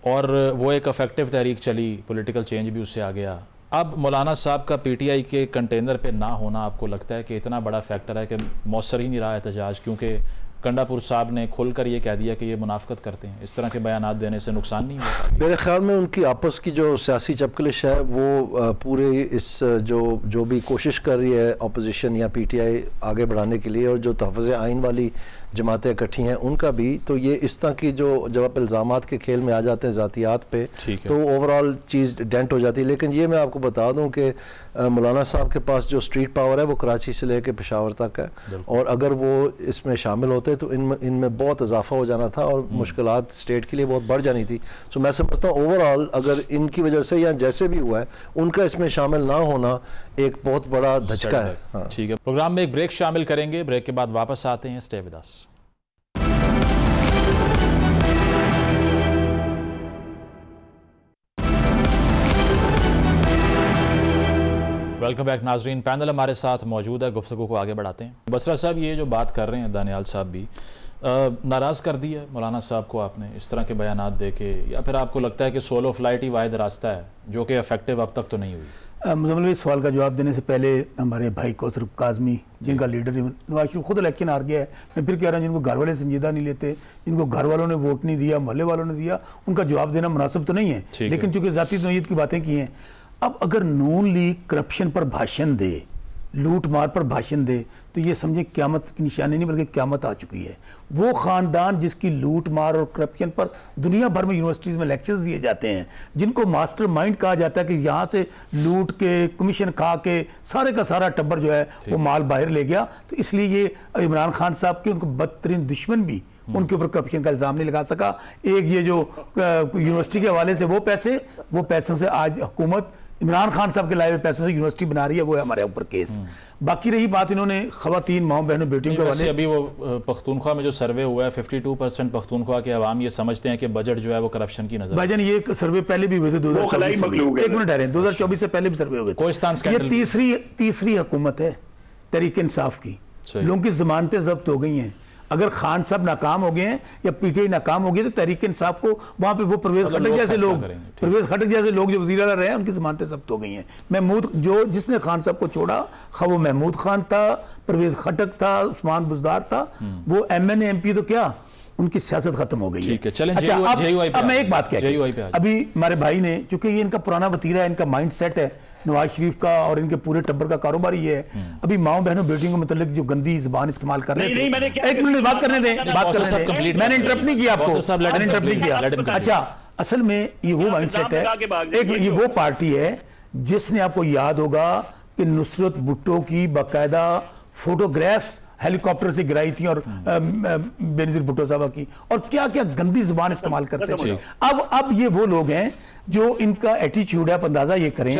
और वो एक अफेक्टिव तहरीक चली, पॉलिटिकल चेंज भी उससे आ गया। अब मौलाना साहब का PTI के कंटेनर पे ना होना आपको लगता है कि इतना बड़ा फैक्टर है कि मौसर ही नहीं रहा एहतजाज, क्योंकि कंडापुर साहब ने खुलकर ये कह दिया कि ये मुनाफकत करते हैं, इस तरह के बयानात देने से नुकसान नहीं होता? मेरे ख्याल में उनकी आपस की जो सियासी चपकलिश है वो पूरे इस जो भी कोशिश कर रही है अपोजिशन या PTI आगे बढ़ाने के लिए, और जो तहफ़्फ़ुज़ आइन वाली जमातें इकट्ठी हैं उनका भी, तो ये इस तरह की जो जब आप इल्ज़ामात के खेल में आ जाते हैं ज़ातियात पे, तो ओवरऑल चीज़ डेंट हो जाती है। लेकिन ये मैं आपको बता दूं कि मौलाना साहब के पास जो स्ट्रीट पावर है वो कराची से लेकर पेशावर तक है, और अगर वो इसमें शामिल होते तो इनमें बहुत इजाफा हो जाना था और मुश्किलात स्टेट के लिए बहुत बढ़ जानी थी। सो मैं समझता हूँ ओवरऑल अगर इनकी वजह से या जैसे भी हुआ है उनका इसमें शामिल ना होना एक बहुत बड़ा धचका है। हाँ। ठीक है, प्रोग्राम में एक ब्रेक शामिल करेंगे, ब्रेक के बाद वापस आते हैं। Stay with us. Welcome back नाजरीन, पैनल हमारे साथ मौजूद है, गुफ्तगू को आगे बढ़ाते हैं। बसरा साहब, ये जो बात कर रहे हैं दानियाल साहब भी, नाराज़ कर दिया मौलाना साहब को आपने इस तरह के बयानात दे के, या फिर आपको लगता है कि सोलो फ्लाइट ही वाहिद रास्ता है जो कि इफेक्टिव अब तक तो नहीं हुई? मुज़म्मिल भाई, सवाल का जवाब देने से पहले हमारे भाई कौसर काज़मी, जिनका लीडर नवाज शरीफ खुद इलेक्शन हार गया है, मैं फिर कह रहा हूँ जिनको घर वाले संजीदा नहीं लेते, जिनको घर वालों ने वोट नहीं दिया, मोहल्ले वालों ने दिया, उनका जवाब देना मुनासिब तो नहीं है, लेकिन चूंकि ज़ाती नौयत की बातें की हैं। अब अगर नून लीग करप्शन पर भाषण दे, लूट मार पर भाषण दे, तो ये समझे क़यामत की निशानी नहीं बल्कि क़यामत आ चुकी है। वो ख़ानदान जिसकी लूट मार और करप्शन पर दुनिया भर में यूनिवर्सिटीज़ में लेक्चर्स दिए जाते हैं, जिनको मास्टर माइंड कहा जाता है कि यहाँ से लूट के कमीशन खा के सारे का सारा टब्बर जो है वो माल बाहर ले गया, तो इसलिए ये इमरान खान साहब के उनको बदतरीन दुश्मन भी उनके ऊपर करप्शन का इल्ज़ाम नहीं लगा सका। एक ये जो यूनिवर्सिटी के हवाले से वो पैसों से आज हुकूमत इमरान खान साहब के लाए हुए पैसों से यूनिवर्सिटी बना रही है, वो है हमारे ऊपर केस। बाकी रही बात इन्होंने खवातीन, माओ बहनों, बेटियों के वाले, अभी वो पख्तूनख्वा में जो सर्वे हुआ है 52% पख्तूनख्वा के अवाम ये समझते हैं कि बजट जो है वो करप्शन की नजर। भाईजान ये सर्वे पहले भी हुए थे 2024 में, एक मिनट 2024 से पहले भी सर्वे हुए थे। ये तीसरी हुकूमत है तहरीक इंसाफ की, लोगों की जमानतें जब्त हो गई हैं। अगर खान साहब नाकाम हो गए हैं या PTI नाकाम हो गई तो तहरीक इंसाफ को वहां पे वो परवेज खटक जैसे लोग जो वज़ीर आला रहे हैं उनकी जमानतें जब्त हो गई हैं। महमूद जो जिसने खान साहब को छोड़ा, खा वो महमूद खान था, परवेज खटक था, उस्मान बुजदार था, वो MNA MP तो क्या उनकी सियासत खत्म हो गई है। अच्छा, अब मैं एक बात कह, अभी हमारे भाई ने, चूंकि ये इनका पुराना वतीरा है, इनका माइंड सेट है नवाज शरीफ का और इनके पूरे टब्बर का कारोबार ये है, अभी माओ बहनों बेटियों को मतलब जो गंदी जुबान इस्तेमाल कर रहे थे। एक मिनट बात करने दें, मैंने इंटरप्ट नहीं किया आपको, मैंने इंटरप्ट नहीं किया। अच्छा, असल में ये वो माइंड सेट है, एक ये वो पार्टी है जिसने, आपको याद होगा कि नुसरत भुट्टो की बाकायदा फोटोग्राफ्स हेलीकॉप्टर से गिराई थी और बेनजीर भुट्टो साहबा की, और क्या क्या गंदी जुबान इस्तेमाल करते थे। अब ये वो लोग हैं जो इनका एटीट्यूड है, आप अंदाजा ये करें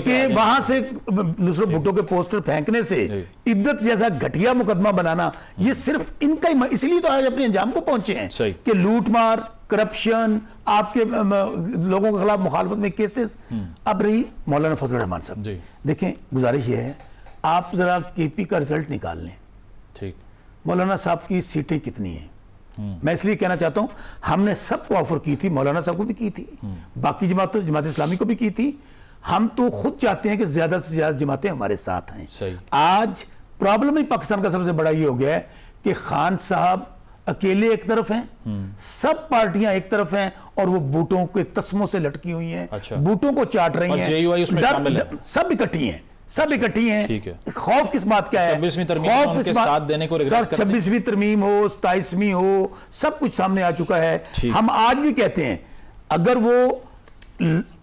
कि वहां से नुसरत भुट्टो के पोस्टर फेंकने से इद्दत जैसा घटिया मुकदमा बनाना, ये सिर्फ इनका ही, इसलिए तो आज अपने अंजाम को पहुंचे हैं कि लूट मार, करप्शन, आपके लोगों के खिलाफ मुखालफत में केसेस। अब रही मौलाना फजलुर रहमान साहब, देखें गुजारिश ये है आप जरा केपी का रिजल्ट निकाल लें, ठीक, मौलाना साहब की सीटें कितनी हैं। मैं इसलिए कहना चाहता हूं, हमने सबको ऑफर की थी, मौलाना साहब को भी की थी, बाकी जमात इस्लामी को भी की थी। हम तो खुद चाहते हैं कि ज्यादा से ज्यादा जमातें हमारे साथ हैं। आज प्रॉब्लम ही पाकिस्तान का सबसे बड़ा ये हो गया है कि खान साहब अकेले एक तरफ हैं, सब पार्टियां एक तरफ हैं, और वो बूटों के तस्मों से लटकी हुई हैं, बूटों को चाट रही हैं, सब इकट्ठी हैं, सब इकट्ठी हैं। खौफ किस बात का है? खौफ इस बात देने को, सर 26वीं तरमीम हो, 27वीं हो, सब कुछ सामने आ चुका है। हम आज भी कहते हैं अगर वो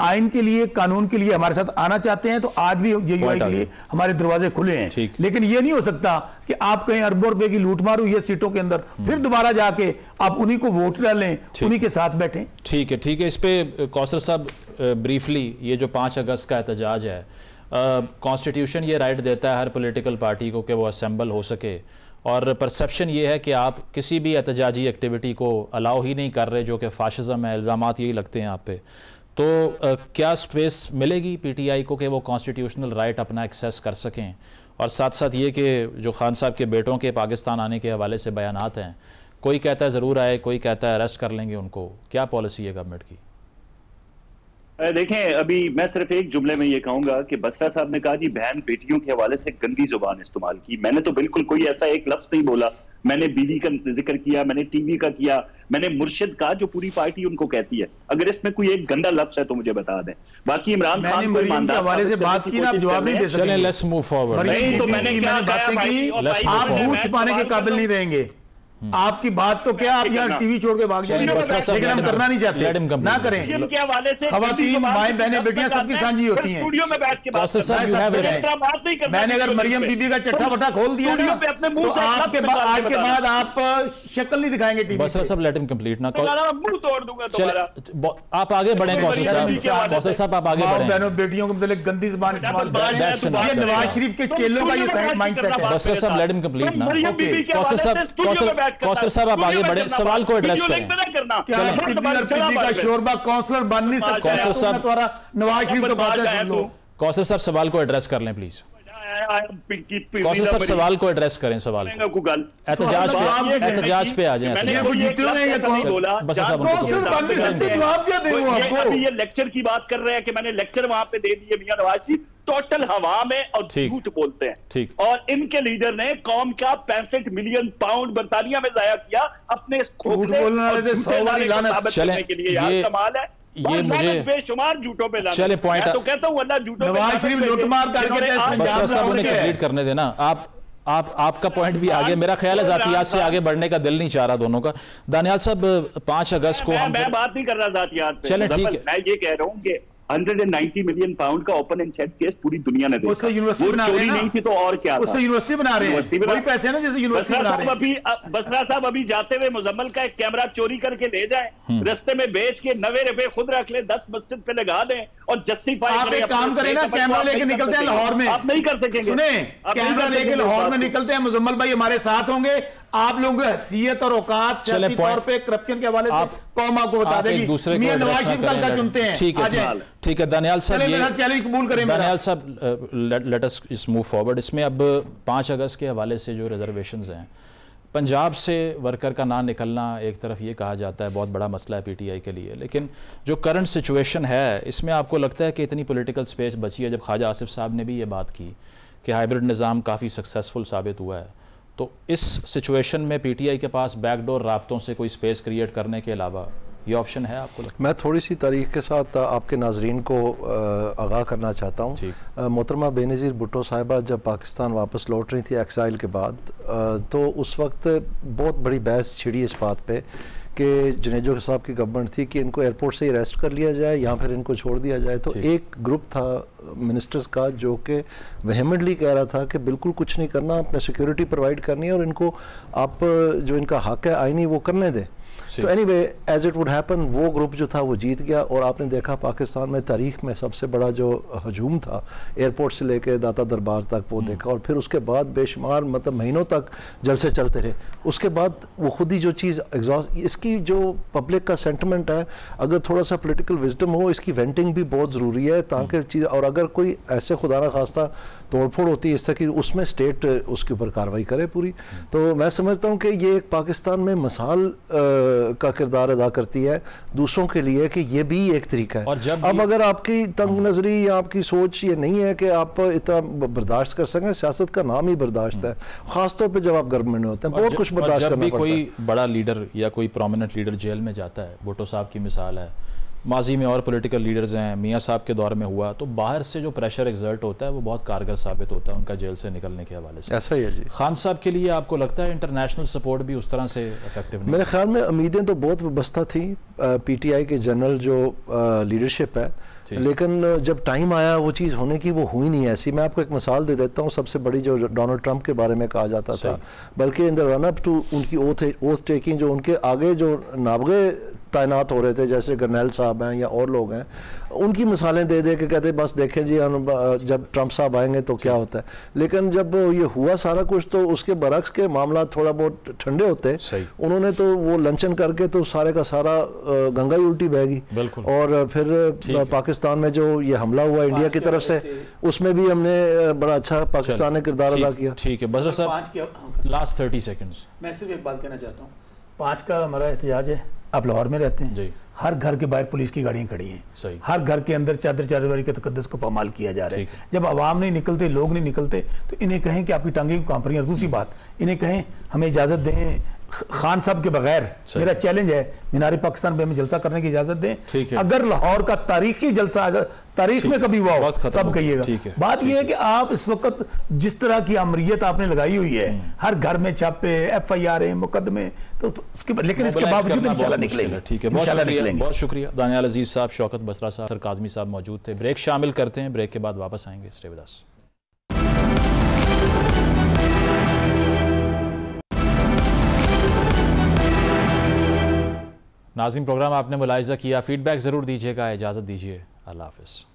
आइन के लिए, कानून के लिए हमारे साथ आना चाहते हैं तो आज भी जेयूआई के लिए हमारे दरवाजे खुले हैं। लेकिन ये नहीं हो सकता कि आप कहीं अरबों रुपए की लूटमार हुई है सीटों के अंदर, फिर दोबारा जाके आप उन्हीं को वोट डालें, उन्हीं के साथ बैठें। ठीक है, ठीक है। इस पे कौसर साहब ब्रीफली, ये जो 5 अगस्त का एहतजाज है, कॉन्स्टिट्यूशन ये राइट देता है हर पॉलिटिकल पार्टी को कि वो असेंबल हो सके, और परसेप्शन ये है कि आप किसी भी एहतजाजी एक्टिविटी को अलाउ ही नहीं कर रहे, जो कि फाशिज्म है, इल्ज़ामात यही लगते हैं आप पे। तो क्या स्पेस मिलेगी पीटीआई को कि वो कॉन्स्टिट्यूशनल राइट अपना एक्सेस कर सकें? और साथ साथ ये कि जो खान साहब के बेटों के पाकिस्तान आने के हवाले से बयानात हैं, कोई कहता है ज़रूर आए, कोई कहता है अरेस्ट कर लेंगे उनको, क्या पॉलिसी है गवर्नमेंट की? देखें, अभी मैं सिर्फ एक जुमले में ये कहूंगा कि बसरा साहब ने कहा जी बहन बेटियों के हवाले से गंदी जुबान इस्तेमाल की। मैंने तो बिल्कुल कोई ऐसा एक लफ्ज नहीं बोला। मैंने बीवी का जिक्र किया, मैंने टीवी का किया, मैंने मुर्शिद का, जो पूरी पार्टी उनको कहती है। अगर इसमें कोई एक गंदा लफ्ज है तो मुझे बता दें। बाकी इमरान खान को ईमानदार हवाले से बात की ना, आप जवाब नहीं दे सकते। Let's move forward. नहीं तो मैंने क्या बातें की, आप मुंह छुपाने के काबिल नहीं रहेंगे। आपकी बात तो क्या, आप यहाँ टीवी छोड़ के भाग जाएंगे, लेकिन हम करना नहीं चाहते, ना करें। खवातीन, माएँ, बहनें, बेटियां सबकी साझी होती हैं। मैंने अगर मरियम बीबी का चट्टा बट्टा खोल दिया ना, तो आपके आज के बाद आप शक्ल नहीं दिखाएंगे टीवी। बसरा साहब लेट हिम कंप्लीट ना, मुंह तोड़ दूंगा तुम्हारा। आप आगे बढ़ें कौसर साहब, कौसर साहब आप आगे बढ़ें। बहनों बेटियों को मतलब गंदी जुबान इस्तेमाल, ये नवाज शरीफ के चेलों का ये माइंडसेट है। बसरा साहब लेट हिम कंप्लीट ना। कौसर साहब, कौसर साहब आप आगे बढ़े, सवाल को एड्रेस करें। का शोरबा काउंसलर बन नहीं सकता। कौसर साहब, नवाज शरीफ तो बात है, कौसर साहब सवाल को एड्रेस कर लें प्लीज। कौसर साहब सवाल को एड्रेस करें, सवाल एहतजाज पे आ जाए। ये लेक्चर की बात कर रहे हैं कि मैंने लेक्चर वहां पे दे दिए मियां नवाज शरीफ, टोटल हवा में और झूठ बोलते हैं। और इनके लीडर ने कौम का 65 मिलियन पाउंड बर्तानिया में जाया किया अपने के लिए। यार कमाल है, ये मुझे बेशुमार झूठों पे लाना। चले पॉइंट तो कहता हूं अल्लाह झूठों नवाज शरीफ लूटमार करके बसरा साहब उन्हें कंप्लीट करने देना। आपका पॉइंट भी आगे, मेरा ख्याल है जातियात से आगे बढ़ने का दिल नहीं चाह रहा दोनों का। दानियाल साहब 5 अगस्त को मैं बात नहीं कर रहा जातियात पे, चले ठीक है, मैं ये कह रहा हूँ कि 190 मिलियन पाउंड का ओपन एंड शेड केस पूरी दुनिया ने देखा। उससे यूनिवर्सिटी बना रहे हैं, नहीं थी तो और क्या, उससे यूनिवर्सिटी बना रहे हैं, वही पैसे ना जैसे यूनिवर्सिटी बना रहे हैं। बसरा साहब अभी जाते हुए मुजम्मल का एक कैमरा चोरी करके ले जाए, रास्ते में बेच के 90 रुपए खुद रख ले, 10 मस्जिद पे लगा दें और जस्टिफाई। आप एक काम करें ना, कैमरा लेके निकलते हैं लाहौर में, आप नहीं कर सकेंगे। सुने, कैमरा लेके लाहौर में निकलते हैं, मुजम्मल भाई हमारे साथ होंगे, आप लोगों की हैसियत और औकात सियासी तौर पे करप्शन के हवाले से कौम आपको बता देगी। मियां नवाज शरीफ का चुनते हैं। ठीक है दानियाल साहब, चैलेंज कबूल करें। दानियाल साहब लेट अस मूव फॉरवर्ड। इसमें अब 5 अगस्त के हवाले से जो रिजर्वेशंस हैं, पंजाब से वर्कर का ना निकलना एक तरफ ये कहा जाता है बहुत बड़ा मसला है पीटीआई के लिए, लेकिन जो करंट सिचुएशन है इसमें आपको लगता है कि इतनी पॉलिटिकल स्पेस बची है? जब ख्वाजा आसिफ साहब ने भी ये बात की कि हाइब्रिड निज़ाम काफ़ी सक्सेसफुल साबित हुआ है, तो इस सिचुएशन में पीटीआई के पास बैकडोर राब्तों से कोई स्पेस क्रिएट करने के अलावा ये ऑप्शन है आपको लगता है? मैं थोड़ी सी तारीख के साथ आपके नाजरीन को आगाह करना चाहता हूँ। मोहतरमा बेनज़ीर भुट्टो साहिबा जब पाकिस्तान वापस लौट रही थी एक्साइल के बाद, तो उस वक्त बहुत बड़ी बहस छिड़ी इस बात पे कि जुनेजो साहब की गवर्नमेंट थी कि इनको एयरपोर्ट से अरेस्ट कर लिया जाए या फिर इनको छोड़ दिया जाए, तो एक ग्रुप था मिनिस्टर्स का जो कि वेहेमेंटली कह रहा था कि बिल्कुल कुछ नहीं करना, अपने सिक्योरिटी प्रोवाइड करनी है और इनको आप जो इनका हक है आईनी वो करने दें। तो anyway as it would happen वो ग्रुप जो था वो जीत गया और आपने देखा पाकिस्तान में तारीख में सबसे बड़ा जो हजूम था एयरपोर्ट से लेके दाता दरबार तक वो देखा, और फिर उसके बाद बेशुमार मतलब महीनों तक जलसे चलते रहे। उसके बाद वो खुद ही जो चीज़ एग्जॉस्ट, इसकी जो पब्लिक का सेंटिमेंट है, अगर थोड़ा सा पॉलिटिकल विजडम हो, इसकी वेंटिंग भी बहुत ज़रूरी है ताकि चीज़, और अगर कोई ऐसे खुदा न खास्ता तोड़फोड़ होती है इससे कि उसमें स्टेट उसके ऊपर कार्रवाई करे पूरी, तो मैं समझता हूँ कि ये एक पाकिस्तान में मिसाल का किरदार अदा करती है दूसरों के लिए कि ये भी एक तरीका है। और जब अब अगर आपकी तंग नजरी या आपकी सोच ये नहीं है कि आप इतना बर्दाश्त कर सकें, सियासत का नाम ही बर्दाश्त है, खासतौर पे जब आप गवर्नमेंट में होते हैं बहुत कुछ बर्दाश्त करना पड़ता है। कोई बड़ा लीडर या कोई प्रोमिनेंट लीडर जेल में जाता है, भुट्टो साहब की मिसाल है, माजी में और पॉलिटिकल लीडर्स हैं, मियाँ साहब के दौर में हुआ, तो बाहर से जो प्रेशर एग्जर्ट होता है वो बहुत कारगर साबित होता है उनका जेल से निकलने के हवाले से। ऐसा ही है जी। खान साहब के लिए आपको लगता है इंटरनेशनल सपोर्ट भी उस तरह से इफेक्टिव नहीं? मेरे ख्याल में उम्मीदें तो बहुत वाबस्ता थी पीटीआई के जनरल जो लीडरशिप है, लेकिन जब टाइम आया वो चीज़ होने की वो हुई नहीं ऐसी। मैं आपको एक मिसाल दे देता हूँ, सबसे बड़ी जो डोनाल्ड ट्रंप के बारे में कहा जाता था, बल्कि in the run up to उनकी ओथ टेकिंग, जो उनके आगे जो नाबगे तैनात हो रहे थे जैसे गर्नैल साहब हैं या और लोग हैं, उनकी मिसालें दे दे के कहते बस देखें जी जब ट्रंप साहब आएंगे तो क्या होता है। लेकिन जब ये हुआ सारा कुछ तो उसके बरक्स के मामला थोड़ा बहुत ठंडे होते, उन्होंने तो वो लंचन करके तो सारे का सारा गंगा ही उल्टी बह गई। और फिर पाकिस्तान में जो ये हमला हुआ इंडिया की तरफ से, उसमें भी हमने बड़ा अच्छा पाकिस्तान ने किरदार अदा किया। ठीक है, बस साहब लास्ट 30 सेकंड्स मैं सिर्फ एक बात कहना चाहता हूँ। 5 का हमारा एहतजाज है, आप लाहौर में रहते हैं, हर घर के बाहर पुलिस की गाड़ियां खड़ी हैं, हर घर के अंदर चादर चादरवारी के तकद्दुस को पामाल किया जा रहा है। जब आवाम नहीं निकलते, लोग नहीं निकलते, तो इन्हें कहें कि आपकी टांगें कांप रही हैं। दूसरी बात, इन्हें कहें हमें इजाजत दें, खान साहब के बगैर मेरा चैलेंज है मीनारे पाकिस्तान पे हमें जलसा करने की इजाजत दें। अगर लाहौर का तारीखी जलसा तारीख में कभी हुआ हो तब कहिएगा। बात यह है कि आप इस वक्त जिस तरह की अमरियत आपने लगाई हुई है, हर घर में छापे, FIR मुकदमे, तो उसके लेकिन इसके बावजूद इंशाल्लाह निकलेंगे। ठीक है, बहुत शुक्रिया। दानियाल अजीज साहब, शौकत बसरा साहब, सर काज़मी साहब मौजूद थे। ब्रेक शामिल करते हैं, ब्रेक के बाद वापस आएंगे। Stay with us. नाज़रीन, प्रोग्राम आपने मुलाहिज़ा किया, फीडबैक ज़रूर दीजिएगा, इजाज़त दीजिए, अल्लाह हाफ़िज़।